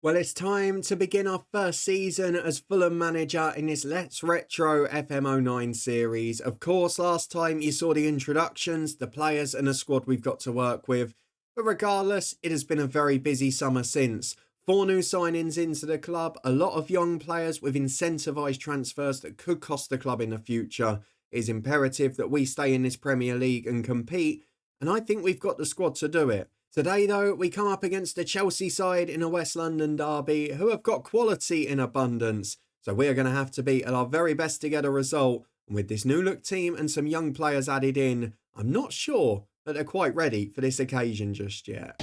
Well, it's time to begin our first season as Fulham manager in this Let's Retro FM09 series. Of course, last time you saw the introductions, the players and the squad we've got to work with. But regardless, it has been a very busy summer since. 4 new signings into the club, a lot of young players with incentivised transfers that could cost the club in the future. It is imperative that we stay in this Premier League and compete, and I think we've got the squad to do it. Today, though, we come up against the Chelsea side in a West London derby who have got quality in abundance. So we are going to have to be at our very best to get a result. And with this new look team and some young players added in, I'm not sure that they're quite ready for this occasion just yet.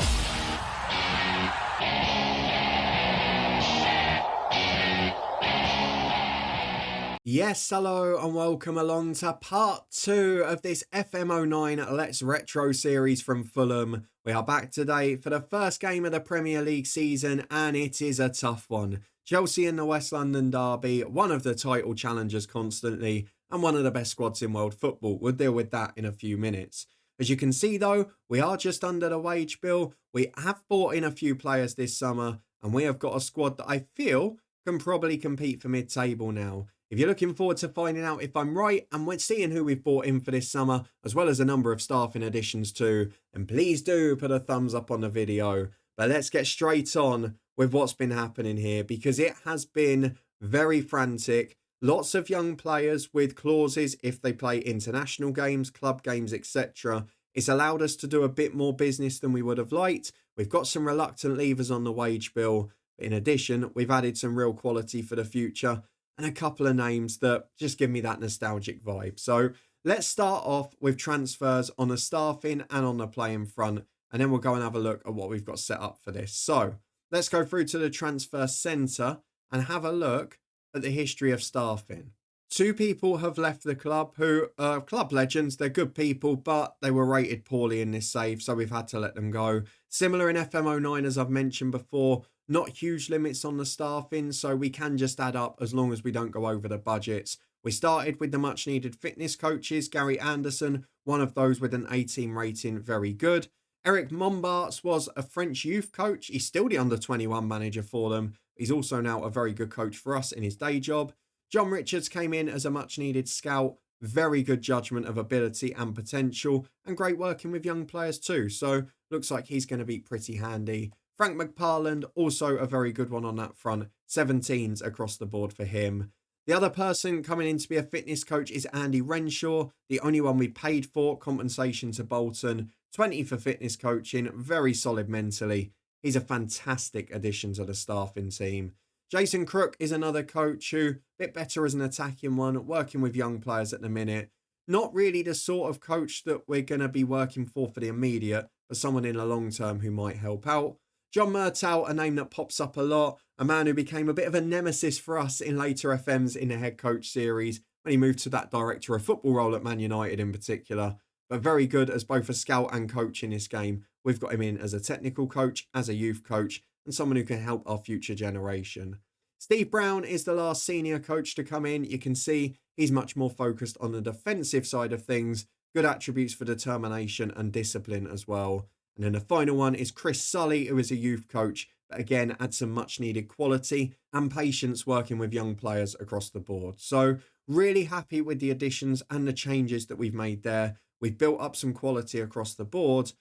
Yes, hello and welcome along to part 2 of this FM09 Let's Retro series from Fulham. We are back today for the first game of the Premier League season and it is a tough one. Chelsea in the West London derby, one of the title challengers constantly and one of the best squads in world football. We'll deal with that in a few minutes. As you can see though, we are just under the wage bill. We have bought in a few players this summer and we have got a squad that I feel can probably compete for mid-table now. If you're looking forward to finding out if I'm right and we're seeing who we've brought in for this summer, as well as a number of staffing additions too, then please do put a thumbs up on the video. But let's get straight on with what's been happening here because it has been very frantic. Lots of young players with clauses if they play international games, club games, etc. It's allowed us to do a bit more business than we would have liked. We've got some reluctant leavers on the wage bill. In addition, we've added some real quality for the future and a couple of names that just give me that nostalgic vibe. So let's start off with transfers on the staffing and on the playing front, and then we'll go and have a look at what we've got set up for this. So let's go through to the transfer centre and have a look at the history of staffing. 2 people have left the club who are club legends. They're good people, but they were rated poorly in this save, so we've had to let them go. Similar in FM09, as I've mentioned before, not huge limits on the staffing, so we can just add up as long as we don't go over the budgets. We started with the much needed fitness coaches. Gary Anderson, one of those with an 18 rating, very good. Eric Mombarts was a French youth coach. He's still the under-21 manager for them. He's also now a very good coach for us in his day job. John Richards came in as a much needed scout. Very good judgment of ability and potential and great working with young players too. So looks like he's going to be pretty handy. Frank McParland, also a very good one on that front. 17s across the board for him. The other person coming in to be a fitness coach is Andy Renshaw, the only one we paid for, compensation to Bolton. 20 for fitness coaching, very solid mentally. He's a fantastic addition to the staffing team. Jason Crook is another coach who, a bit better as an attacking one, working with young players at the minute. Not really the sort of coach that we're going to be working for the immediate, but someone in the long term who might help out. John Murtaugh, a name that pops up a lot, a man who became a bit of a nemesis for us in later FMs in the head coach series when he moved to that director of football role at Man United in particular. But very good as both a scout and coach in this game. We've got him in as a technical coach, as a youth coach, and someone who can help our future generation. Steve Brown is the last senior coach to come in. You can see he's much more focused on the defensive side of things. Good attributes for determination and discipline as well. And then the final one is Chris Sully, who is a youth coach, but again, adds some much needed quality and patience working with young players across the board. So really happy with the additions and the changes that we've made there. We've built up some quality across the board,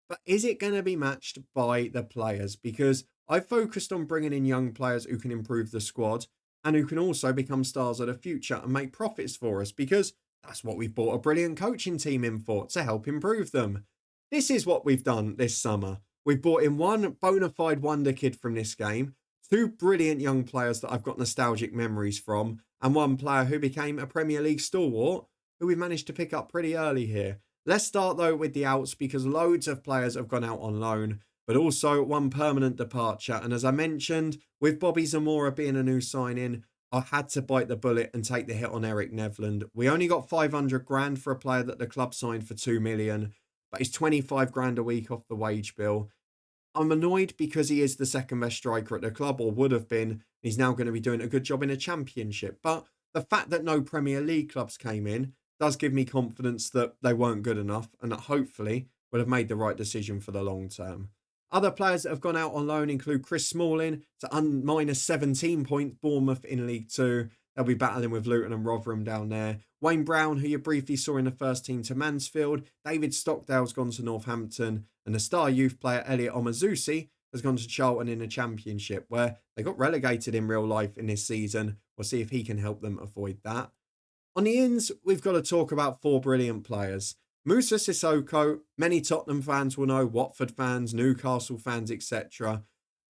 but is it going to be matched by the players? Because I've focused on bringing in young players who can improve the squad and who can also become stars of the future and make profits for us, because that's what we've brought a brilliant coaching team in for, to help improve them. This is what we've done this summer. We've brought in one bona fide wonder kid from this game, 2 brilliant young players that I've got nostalgic memories from, and 1 player who became a Premier League stalwart who we managed to pick up pretty early here. Let's start though with the outs because loads of players have gone out on loan, but also 1 permanent departure. And as I mentioned, with Bobby Zamora being a new signing, I had to bite the bullet and take the hit on Eric Nevland. We only got 500 grand for a player that the club signed for 2 million. But he's 25 grand a week off the wage bill. I'm annoyed because he is the second best striker at the club, or would have been. He's now going to be doing a good job in a championship. But the fact that no Premier League clubs came in does give me confidence that they weren't good enough and that hopefully we'll have made the right decision for the long term. Other players that have gone out on loan include Chris Smalling to minus 17 points, Bournemouth in League Two. They'll be battling with Luton and Rotherham down there. Wayne Brown, who you briefly saw in the first team, to Mansfield. David Stockdale's gone to Northampton. And the star youth player Elliot Omazusi has gone to Charlton in the Championship, where they got relegated in real life in this season. We'll see if he can help them avoid that. On the ins, we've got to talk about four brilliant players. Moussa Sissoko, many Tottenham fans will know, Watford fans, Newcastle fans, etc.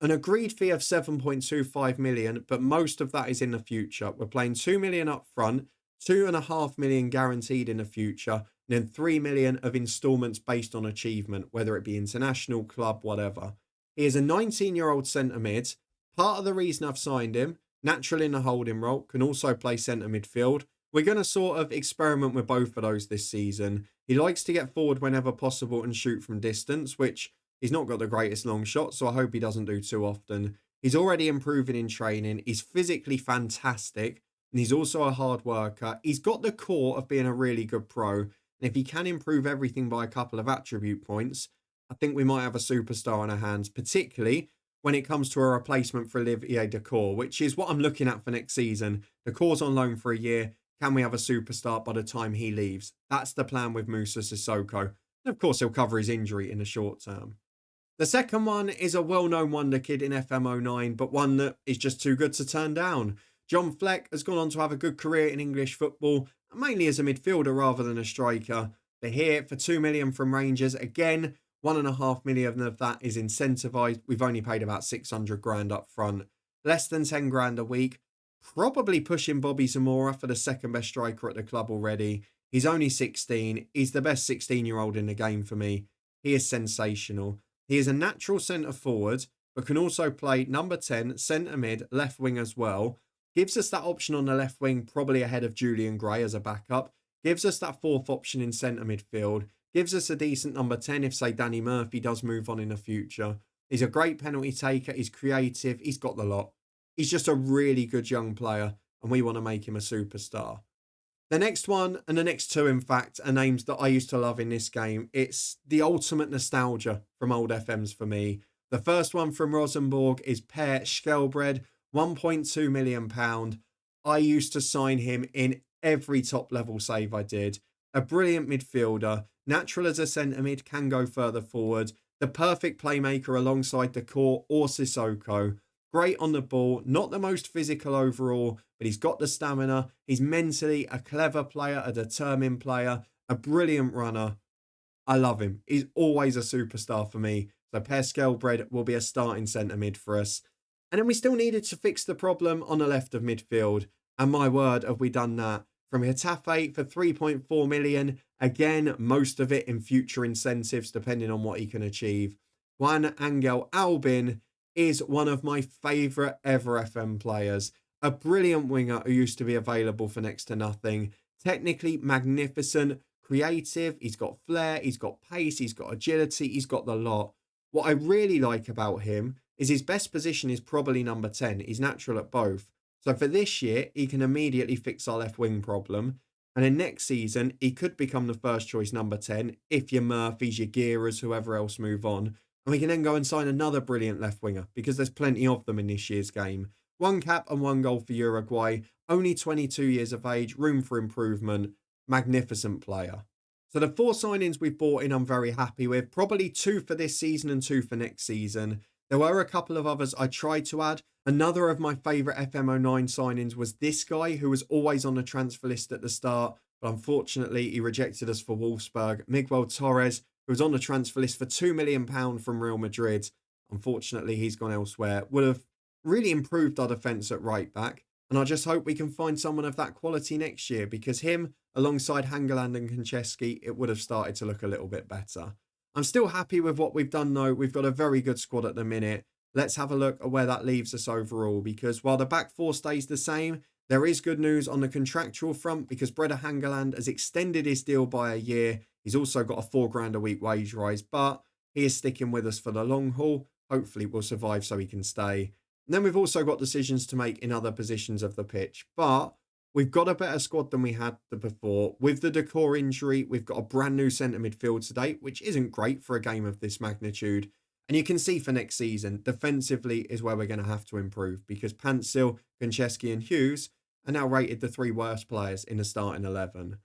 An agreed fee of 7.25 million, but most of that is in the future. We're playing 2 million up front, 2.5 million guaranteed in the future, and then 3 million of instalments based on achievement, whether it be international, club, whatever. He is a 19-year-old centre mid. Part of the reason I've signed him, natural in the holding role, can also play centre midfield. We're going to sort of experiment with both of those this season. He likes to get forward whenever possible and shoot from distance, which he's not got the greatest long shot, so I hope he doesn't do too often. He's already improving in training. He's physically fantastic, and he's also a hard worker. He's got the core of being a really good pro, and if he can improve everything by a couple of attribute points, I think we might have a superstar on our hands, particularly when it comes to a replacement for Olivier Dacour, which is what I'm looking at for next season. Dacour's on loan for a year. Can we have a superstar by the time he leaves? That's the plan with Moussa Sissoko. And of course, he'll cover his injury in the short term. The second one is a well-known wonder kid in FM09, but one that is just too good to turn down. John Fleck has gone on to have a good career in English football, mainly as a midfielder rather than a striker. They're here for 2 million from Rangers. Again, 1.5 million of that is incentivised. We've only paid about 600 grand up front. Less than 10 grand a week. Probably pushing Bobby Zamora for the second best striker at the club already. He's only 16. He's the best 16-year-old in the game for me. He is sensational. He is a natural centre forward, but can also play number 10, centre mid, left wing as well. Gives us that option on the left wing, probably ahead of Julian Gray as a backup. Gives us that fourth option in centre midfield. Gives us a decent number 10 if, say, Danny Murphy does move on in the future. He's a great penalty taker. He's creative. He's got the lot. He's just a really good young player, and we want to make him a superstar. The next one, and the next two, in fact, are names that I used to love in this game. It's the ultimate nostalgia from old FMs for me. The first one from Rosenborg is Per Skjelbred, £1.2 million. I used to sign him in every top-level save I did. A brilliant midfielder, natural as a centre mid, can go further forward. The perfect playmaker alongside Dacour or Sissoko. Great on the ball, not the most physical overall, but he's got the stamina. He's mentally a clever player, a determined player, a brilliant runner. I love him. He's always a superstar for me. So Per Skjelbred will be a starting centre mid for us. And then we still needed to fix the problem on the left of midfield. And my word, have we done that. From Getafe for 3.4 million. Again, most of it in future incentives, depending on what he can achieve. Juan Angel Albin is one of my favourite ever FM players. A brilliant winger who used to be available for next to nothing. Technically magnificent, creative, he's got flair, he's got pace, he's got agility, he's got the lot. What I really like about him is his best position is probably number 10. He's natural at both. So for this year, he can immediately fix our left wing problem. And then next season, he could become the first choice number 10 if your Murphys, your Gearers, whoever else move on. And we can then go and sign another brilliant left winger because there's plenty of them in this year's game. 1 cap and 1 goal for Uruguay. Only 22 years of age. Room for improvement. Magnificent player. So the 4 signings we've bought in I'm very happy with. Probably 2 for this season and 2 for next season. There were a couple of others I tried to add. Another of my favourite FM09 signings was this guy who was always on the transfer list at the start. But unfortunately, he rejected us for Wolfsburg. Miguel Torres, who was on the transfer list for £2 million from Real Madrid. Unfortunately, he's gone elsewhere. Would have really improved our defence at right back. And I just hope we can find someone of that quality next year because him, alongside Hangeland and Konchesky, it would have started to look a little bit better. I'm still happy with what we've done though. We've got a very good squad at the minute. Let's have a look at where that leaves us overall because while the back 4 stays the same, there is good news on the contractual front because Breda Hangeland has extended his deal by a year. He's also got a £4,000 a week wage rise, but he is sticking with us for the long haul. Hopefully we'll survive so he can stay. And then we've also got decisions to make in other positions of the pitch, but we've got a better squad than we had before. With the Dacour injury, we've got a brand new centre midfield today, which isn't great for a game of this magnitude. And you can see for next season, defensively is where we're going to have to improve because Pansil, Konchesky and Hughes are now rated the 3 worst players in the starting 11.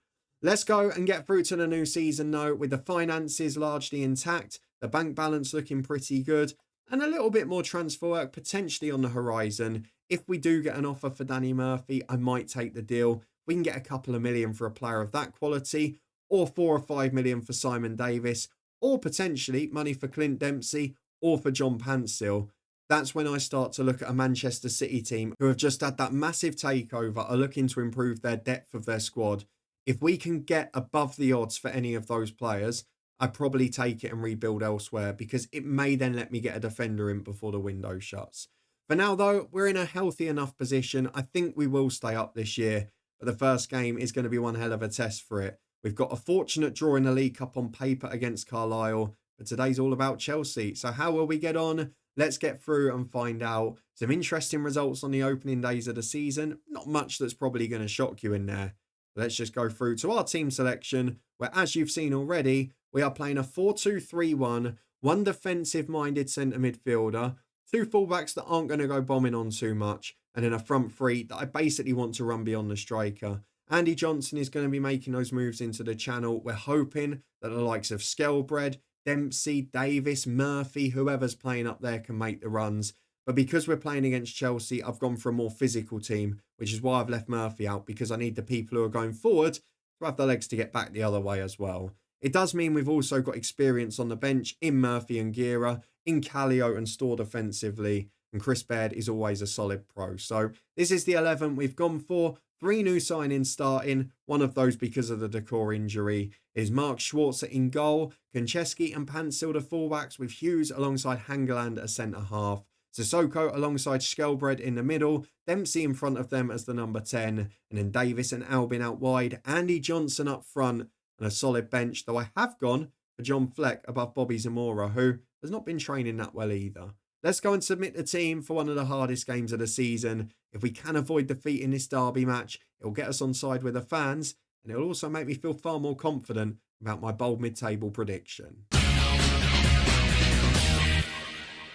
Let's go and get through to the new season though, with the finances largely intact, the bank balance looking pretty good, and a little bit more transfer work potentially on the horizon. If we do get an offer for Danny Murphy, I might take the deal. We can get a couple of million for a player of that quality, or 4 or 5 million for Simon Davis, or potentially money for Clint Dempsey or for John Pansil. That's when I start to look at a Manchester City team who have just had that massive takeover, are looking to improve their depth of their squad. If we can get above the odds for any of those players, I'd probably take it and rebuild elsewhere because it may then let me get a defender in before the window shuts. For now though, we're in a healthy enough position. I think we will stay up this year, but the first game is going to be one hell of a test for it. We've got a fortunate draw in the League Cup on paper against Carlisle, but today's all about Chelsea. So how will we get on? Let's get through and find out. Some interesting results on the opening days of the season. Not much that's probably going to shock you in there. Let's just go through to our team selection, where as you've seen already, we are playing a 4-2-3-1, one defensive-minded centre midfielder, 2 fullbacks that aren't going to go bombing on too much, and then a front 3 that I basically want to run beyond the striker. Andy Johnson is going to be making those moves into the channel. We're hoping that the likes of Skelbred, Dempsey, Davis, Murphy, whoever's playing up there can make the runs. But because we're playing against Chelsea, I've gone for a more physical team, which is why I've left Murphy out, because I need the people who are going forward to have the legs to get back the other way as well. It does mean we've also got experience on the bench in Murphy and Gira, in Callio and Store defensively, and Chris Baird is always a solid pro. So this is the 11 we've gone for. 3 new signings starting, one of those because of the Decor injury, is Mark Schwarzer in goal, Konchesky and Pansil the fullbacks, with Hughes alongside Hangeland as centre-half, Sissoko alongside Skelbred in the middle, Dempsey in front of them as the number 10, and then Davis and Albin out wide, Andy Johnson up front, and a solid bench, though I have gone for John Fleck above Bobby Zamora, who has not been training that well either. Let's go and submit the team for one of the hardest games of the season. If we can avoid defeat in this derby match, it will get us on side with the fans, and it will also make me feel far more confident about my bold mid-table prediction.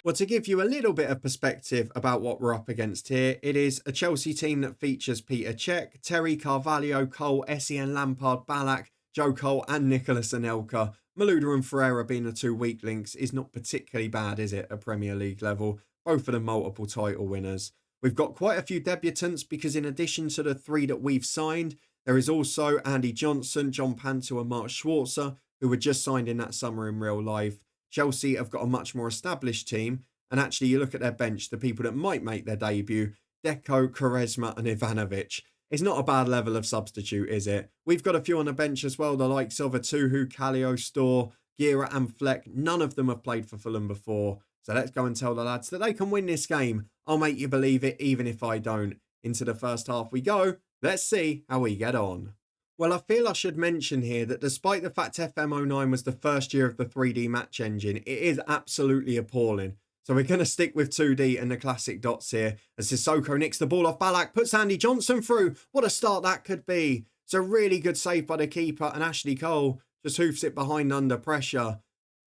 Well, to give you a little bit of perspective about what we're up against here, it is a Chelsea team that features Peter Cech, Terry, Carvalho, Cole, Essien, Lampard, Ballack, Joe Cole and Nicolas Anelka. Malouda and Ferreira being the 2 weak links is not particularly bad, is it, at Premier League level? Both of them multiple title winners. We've got quite a few debutants because in addition to the 3 that we've signed, there is also Andy Johnson, John Pantil and Mark Schwarzer, who were just signed in that summer in real life. Chelsea have got a much more established team, and actually you look at their bench, the people that might make their debut, Deco, Quaresma and Ivanovic. It's not a bad level of substitute, is it? We've got a few on the bench as well, the likes of Atuhu, Callio, Store, Gira and Fleck. None of them have played for Fulham before. So let's go and tell the lads that they can win this game. I'll make you believe it, even if I don't. Into the first half we go. Let's see how we get on. Well, I feel I should mention here that despite the fact FM09 was the first year of the 3D match engine, it is absolutely appalling. So we're going to stick with 2D and the classic dots here as Sissoko nicks the ball off Ballack, puts Andy Johnson through. What a start that could be. It's a really good save by the keeper, and Ashley Cole just hoofs it behind under pressure.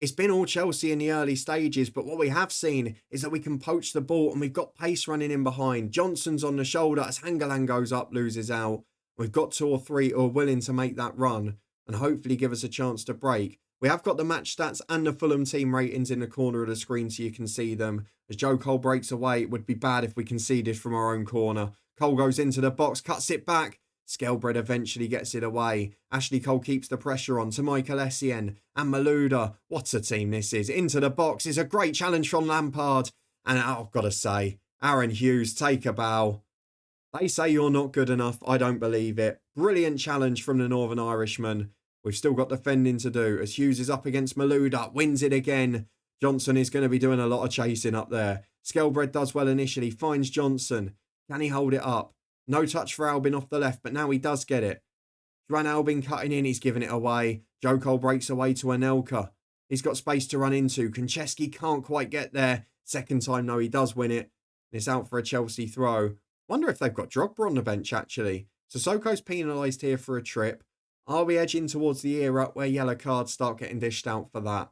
It's been all Chelsea in the early stages, but what we have seen is that we can poach the ball and we've got pace running in behind. Johnson's on the shoulder as Hangeland goes up, loses out. We've got 2 or 3 who are willing to make that run and hopefully give us a chance to break. We have got the match stats and the Fulham team ratings in the corner of the screen so you can see them. As Joe Cole breaks away, it would be bad if we conceded from our own corner. Cole goes into the box, cuts it back. Skelbred eventually gets it away. Ashley Cole keeps the pressure on to Michael Essien and Malouda. What a team this is. Into the box is a great challenge from Lampard. And I've got to say, Aaron Hughes, take a bow. They say you're not good enough. I don't believe it. Brilliant challenge from the Northern Irishman. We've still got defending to do as Hughes is up against Malouda, wins it again. Johnson is going to be doing a lot of chasing up there. Skelbred does well initially, finds Johnson. Can he hold it up? No touch for Albin off the left, but now he does get it. Duran Albin cutting in, he's giving it away. Joe Cole breaks away to Anelka. He's got space to run into. Konchesky can't quite get there. Second time, no, he does win it. And it's out for a Chelsea throw. Wonder if they've got Drogba on the bench, actually. Sissoko's penalised here for a trip. Are we edging towards the era where yellow cards start getting dished out for that?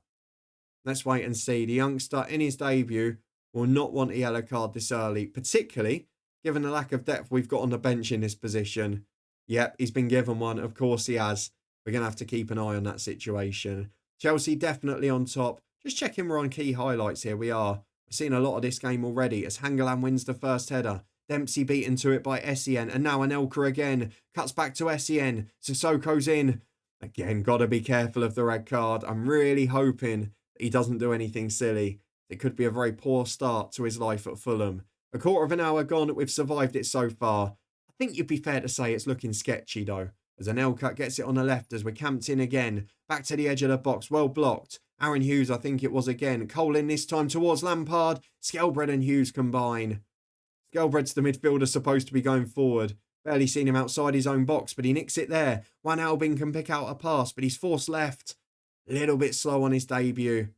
Let's wait and see. The youngster in his debut will not want a yellow card this early, particularly given the lack of depth we've got on the bench in this position. Yep, he's been given one. Of course he has. We're going to have to keep an eye on that situation. Chelsea definitely on top. Just checking we're on key highlights here. We are. We've seen a lot of this game already as Hangeland wins the first header. Dempsey beaten to it by Essien. And now Anelka again. Cuts back to Essien. Sissoko's in. Again, got to be careful of the red card. I'm really hoping that he doesn't do anything silly. It could be a very poor start to his life at Fulham. A quarter of an hour gone. We've survived it so far. I think you'd be fair to say it's looking sketchy though. As Anelka gets it on the left as we're camped in again. Back to the edge of the box. Well blocked. Aaron Hughes, I think it was again. Cole in this time towards Lampard. Skelbred and Hughes combine. Skelbred's the midfielder supposed to be going forward. Barely seen him outside his own box, but he nicks it there. Juan Albin can pick out a pass, but he's forced left. A little bit slow on his debut.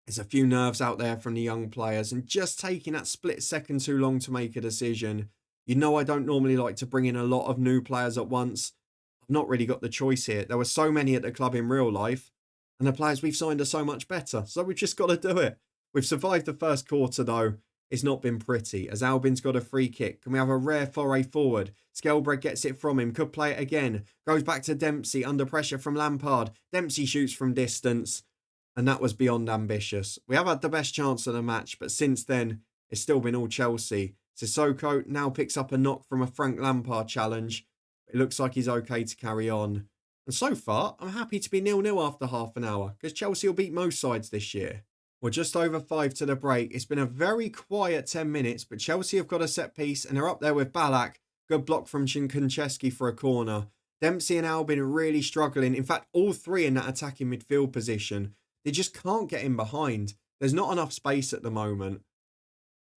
There's a few nerves out there from the young players, and just taking that split second too long to make a decision. You know I don't normally like to bring in a lot of new players at once. I've not really got the choice here. There were so many at the club in real life, and the players we've signed are so much better, so we've just got to do it. We've survived the first quarter though. It's not been pretty, as Albin's got a free kick. Can we have a rare foray forward? Skelbred gets it from him, could play it again. Goes back to Dempsey, under pressure from Lampard. Dempsey shoots from distance, and that was beyond ambitious. We have had the best chance of the match, but since then, it's still been all Chelsea. Sissoko now picks up a knock from a Frank Lampard challenge. It looks like he's okay to carry on. And so far, I'm happy to be 0-0 after half an hour, because Chelsea will beat most sides this year. We're just over 5 to the break. It's been a very quiet 10 minutes, but Chelsea have got a set piece and they're up there with Ballack. Good block from Konchesky for a corner. Dempsey and Albin are really struggling. In fact, all three in that attacking midfield position. They just can't get in behind. There's not enough space at the moment.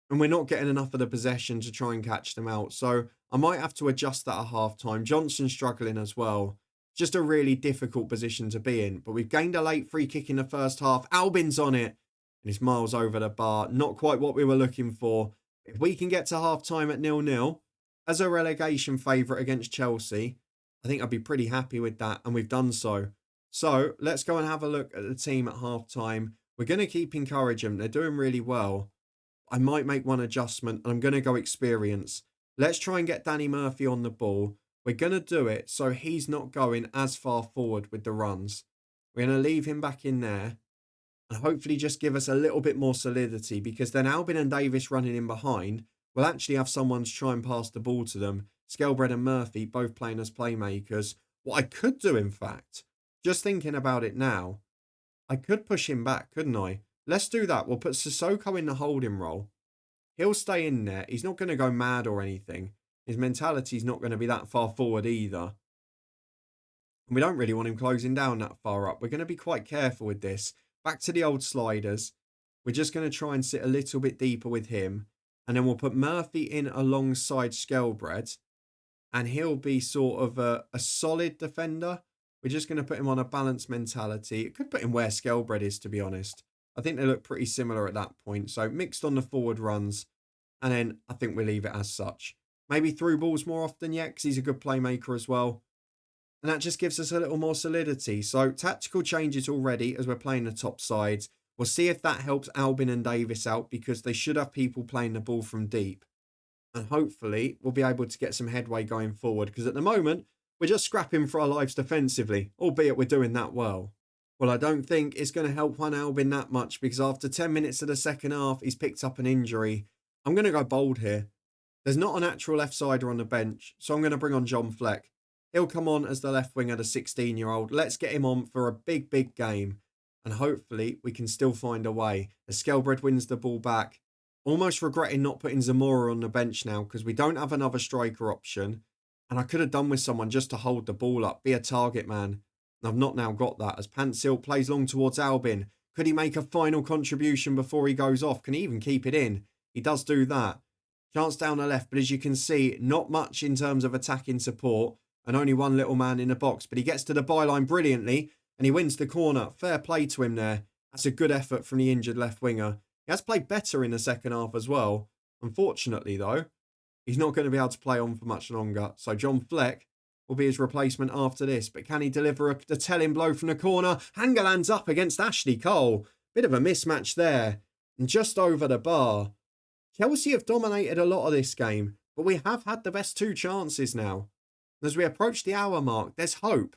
And we're not getting enough of the possession to try and catch them out. So I might have to adjust that at half time. Johnson's struggling as well. Just a really difficult position to be in. But we've gained a late free kick in the first half. Albin's on it. And he's miles over the bar. Not quite what we were looking for. If we can get to half-time at 0-0, as a relegation favourite against Chelsea, I think I'd be pretty happy with that. And we've done so. So, let's go and have a look at the team at half-time. We're going to keep encouraging them. They're doing really well. I might make one adjustment. And I'm going to go experience. Let's try and get Danny Murphy on the ball. We're going to do it so he's not going as far forward with the runs. We're going to leave him back in there. And hopefully just give us a little bit more solidity, because then Albin and Davis running in behind will actually have someone to try and pass the ball to them. Skelbred and Murphy both playing as playmakers. What I could do, in fact, just thinking about it now, I could push him back, couldn't I? Let's do that. We'll put Sissoko in the holding role. He'll stay in there. He's not going to go mad or anything. His mentality's not going to be that far forward either. And we don't really want him closing down that far up. We're going to be quite careful with this. Back to the old sliders. We're just going to try and sit a little bit deeper with him. And then we'll put Murphy in alongside Skelbred. And he'll be sort of a solid defender. We're just going to put him on a balanced mentality. It could put him where Skelbred is, to be honest. I think they look pretty similar at that point. So mixed on the forward runs. And then I think we'll leave it as such. Maybe through balls more often yet, because he's a good playmaker as well. And that just gives us a little more solidity. So tactical changes already as we're playing the top sides. We'll see if that helps Albin and Davis out, because they should have people playing the ball from deep. And hopefully we'll be able to get some headway going forward, because at the moment we're just scrapping for our lives defensively, albeit we're doing that well. Well, I don't think it's going to help Juan Albin that much, because after 10 minutes of the second half, he's picked up an injury. I'm going to go bold here. There's not a natural left-sider on the bench, so I'm going to bring on John Fleck. He'll come on as the left winger, the 16-year-old. Let's get him on for a big, big game. And hopefully we can still find a way. As Skelbred wins the ball back. Almost regretting not putting Zamora on the bench now, because we don't have another striker option. And I could have done with someone just to hold the ball up, be a target man. And I've not now got that, as Pansil plays long towards Albin. Could he make a final contribution before he goes off? Can he even keep it in? He does do that. Chance down the left, but as you can see, not much in terms of attacking support. And only one little man in the box. But he gets to the byline brilliantly. And he wins the corner. Fair play to him there. That's a good effort from the injured left winger. He has played better in the second half as well. Unfortunately, though, he's not going to be able to play on for much longer. So John Fleck will be his replacement after this. But can he deliver a telling blow from the corner? Hangeland's up against Ashley Cole. Bit of a mismatch there. And just over the bar. Chelsea have dominated a lot of this game, but we have had the best 2 chances now. As we approach the hour mark, there's hope.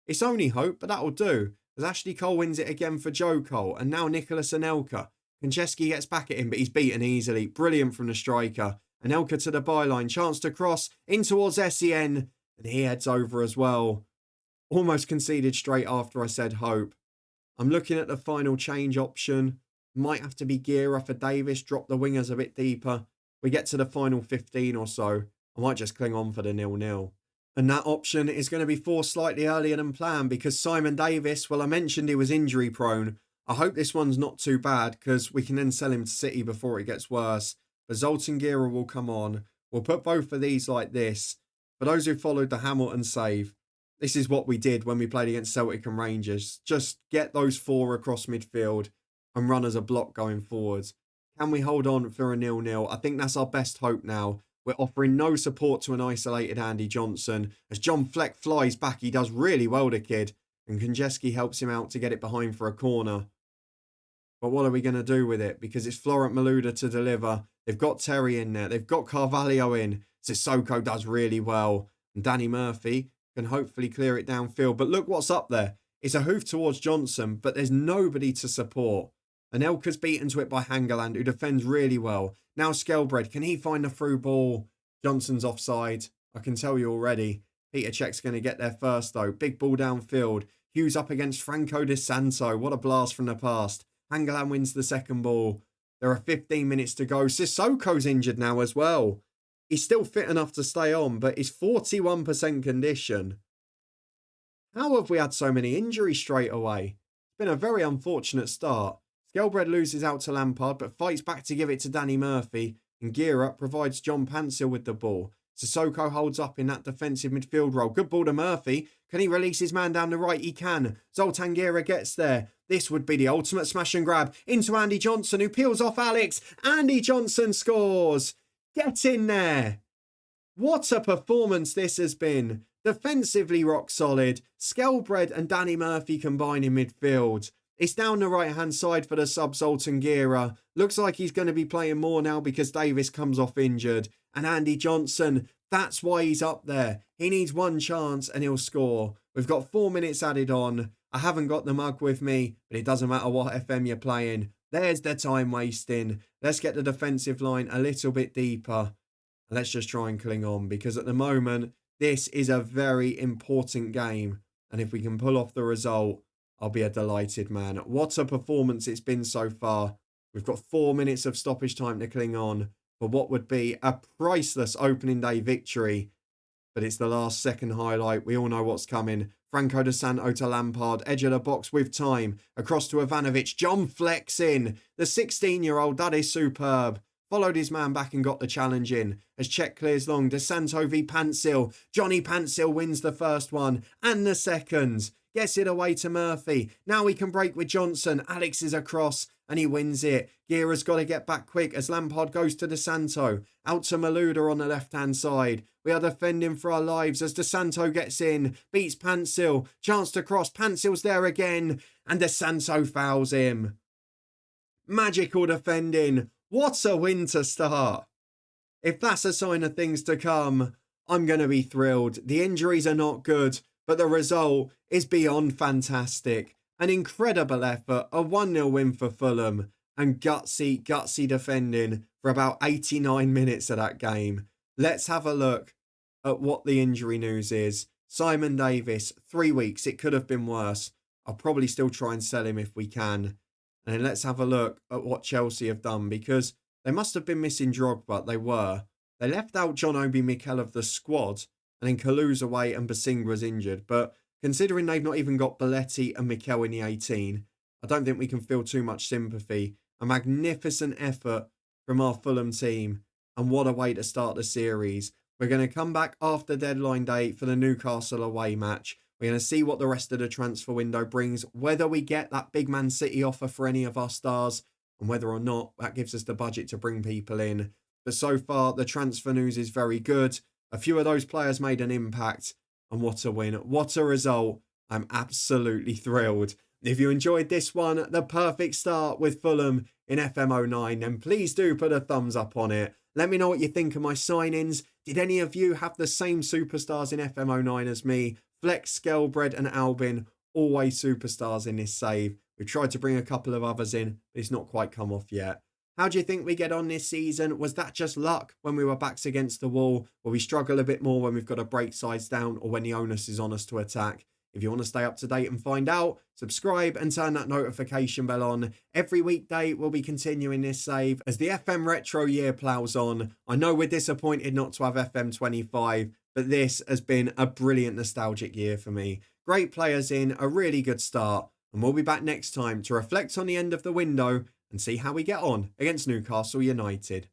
It's only hope, but that'll do. As Ashley Cole wins it again for Joe Cole, and now Nicholas Anelka. Konchesky gets back at him, but he's beaten easily. Brilliant from the striker. Anelka to the byline, chance to cross in towards Essien, and he heads over as well. Almost conceded straight after I said hope. I'm looking at the final change option. Might have to be Gira for Davis, drop the wingers a bit deeper. We get to the final 15 or so. I might just cling on for the 0-0. And that option is going to be forced slightly earlier than planned because Simon Davis, well, I mentioned he was injury prone. I hope this one's not too bad because we can then sell him to City before it gets worse. But Zoltan Gira will come on. We'll put both of these like this. For those who followed the Hamilton save, this is what we did when we played against Celtic and Rangers. Just get those 4 across midfield and run as a block going forwards. Can we hold on for a 0-0? I think that's our best hope now. We're offering no support to an isolated Andy Johnson. As John Fleck flies back, he does really well, the kid. And Konchesky helps him out to get it behind for a corner. But what are we going to do with it? Because it's Florent Malouda to deliver. They've got Terry in there. They've got Carvalho in. Sissoko does really well. And Danny Murphy can hopefully clear it downfield. But look what's up there. It's a hoof towards Johnson, but there's nobody to support. Anelka's beaten to it by Hangeland, who defends really well. Now Skelbred, can he find the through ball? Johnson's offside. I can tell you already. Peter Cech's going to get there first, though. Big ball downfield. Hughes up against Franco Di Santo. What a blast from the past. Hangeland wins the second ball. There are 15 minutes to go. Sissoko's injured now as well. He's still fit enough to stay on, but he's 41% condition. How have we had so many injuries straight away? It's been a very unfortunate start. Skelbred loses out to Lampard, but fights back to give it to Danny Murphy, and Gira provides John Pansil with the ball. Sissoko holds up in that defensive midfield role. Good ball to Murphy. Can he release his man down the right? He can. Zoltan Gira gets there. This would be the ultimate smash and grab into Andy Johnson, who peels off Alex. Andy Johnson scores. Get in there. What a performance this has been. Defensively rock solid. Skelbred and Danny Murphy combine in midfield. It's down the right-hand side for the sub-Zoltan Gira. Looks like he's going to be playing more now because Davis comes off injured. And Andy Johnson, that's why he's up there. He needs one chance and he'll score. We've got 4 minutes added on. I haven't got the mug with me, but it doesn't matter what FM you're playing. There's the time wasting. Let's get the defensive line a little bit deeper. And let's just try and cling on because at the moment, this is a very important game. And if we can pull off the result, I'll be a delighted man. What a performance it's been so far. We've got 4 minutes of stoppage time to cling on for what would be a priceless opening day victory. But it's the last second highlight. We all know what's coming. Franco Di Santo to Lampard. Edge of the box with time. Across to Ivanovic. John Flex in. The 16-year-old, that is superb. Followed his man back and got the challenge in. As Czech clears long. Di Santo v Pansil. Johnny Pansil wins the first one and the second. Gets it away to Murphy. Now he can break with Johnson. Alex is across and he wins it. Gira's got to get back quick as Lampard goes to Di Santo. Out to Malouda on the left-hand side. We are defending for our lives as Di Santo gets in. Beats Pansil. Chance to cross. Pansil's there again. And Di Santo fouls him. Magical defending. What a win to start. If that's a sign of things to come, I'm going to be thrilled. The injuries are not good, but the result is beyond fantastic. An incredible effort, a 1-0 win for Fulham, and gutsy defending for about 89 minutes of that game. Let's have a look at what the injury news is. Simon Davis, 3 weeks. It could have been worse. I'll probably still try and sell him if we can. And then let's have a look at what Chelsea have done, because they must have been missing Drogba. They were. They left out John Obi Mikel of the squad, and then Kalu's away and Basingra's injured. But considering they've not even got Belletti and Mikel in the 18, I don't think we can feel too much sympathy. A magnificent effort from our Fulham team, and what a way to start the series. We're going to come back after deadline day for the Newcastle away match. We're going to see what the rest of the transfer window brings, whether we get that big Man City offer for any of our stars, and whether or not that gives us the budget to bring people in. But so far, the transfer news is very good. A few of those players made an impact, and what a win. What a result. I'm absolutely thrilled. If you enjoyed this one, the perfect start with Fulham in FM09, then please do put a thumbs up on it. Let me know what you think of my signings. Did any of you have the same superstars in FM09 as me? Flex, Skelbred and Albin, always superstars in this save. We've tried to bring a couple of others in, but it's not quite come off yet. How do you think we get on this season? Was that just luck when we were backs against the wall? Will we struggle a bit more when we've got to break sides down or when the onus is on us to attack? If you want to stay up to date and find out, subscribe and turn that notification bell on. Every weekday we'll be continuing this save as the FM retro year ploughs on. I know we're disappointed not to have FM25, but this has been a brilliant nostalgic year for me. Great players in, a really good start, and we'll be back next time to reflect on the end of the window and see how we get on against Newcastle United.